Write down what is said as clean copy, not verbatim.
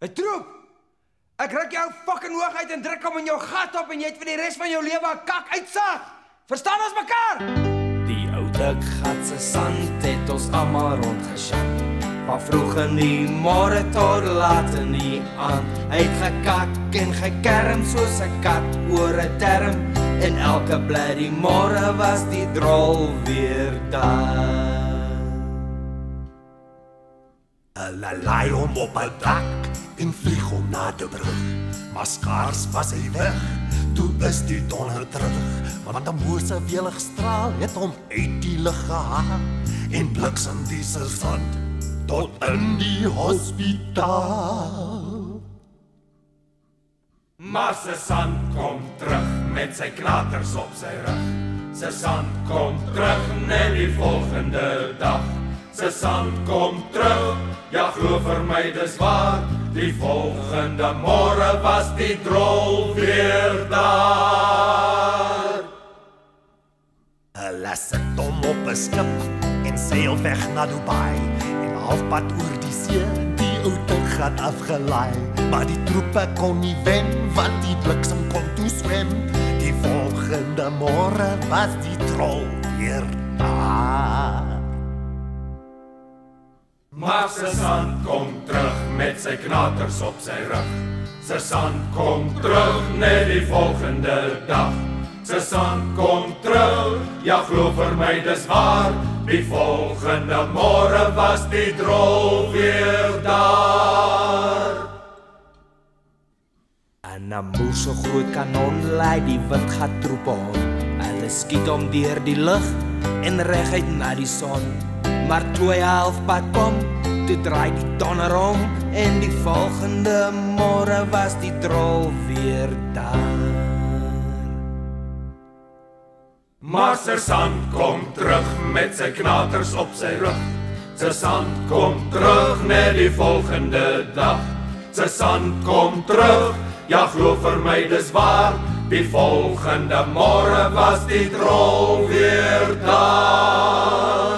'n troep. Ek ruk jou fucking hoog uit en druk hom in jou gat op en jy het vir die res van jou lewe 'n kak uitsaag. Verstaan ons mekaar? Die ou dik gat se sand het ons almal rondgesjak. Van vroeg in die môre tot laat in die aand. Hy het gekak en gekerm soos 'n kat oor 'n term. En elke bloody môre was die drol weer daar. Hulle laai hom op 'n dak en vlieg hom na die brug. Maar skaars was hy weg, toe is die donder terug. Want 'n moose welig straal het hom uit die lug gehaal. En bliksem die se sand tot in die hospitaal. Maar sy sand kom terug met sy knaters op sy rug. Sy sand kom terug net die volgende dag. Sy sand kom terug, ja glo vir my dis waar. Die volgende môre was die drol weer daar. Hulle sit hom op 'n skip en seil weg na Dubai. En halfpad oor die see, die ou dik gat afgelaai. Maar die troepe kon nie wen, want die bliksem kon toe swem. Die volgende môre was die drol weer daar. Maar sy sand kom terug met sy knaters op sy rug. Sy sand kom terug net die volgende dag. Sy sand kom terug, ja glo vir my dis waar. Die volgende môre was die drol weer daar. En 'n moer so groot kanon lei die wit gat troepe hom. Hulle skiet hom deur die lug en reguit na die son. Maar toe hy halfpad kom, toe draai die donder om. En die volgende môre was die drol weer daar. Maar sy sand kom terug met sy knaters op sy rug. Sy sand kom terug net die volgende dag. Sy sand kom terug, ja glo vir my dis waar. Die volgende môre was die drol weer daar.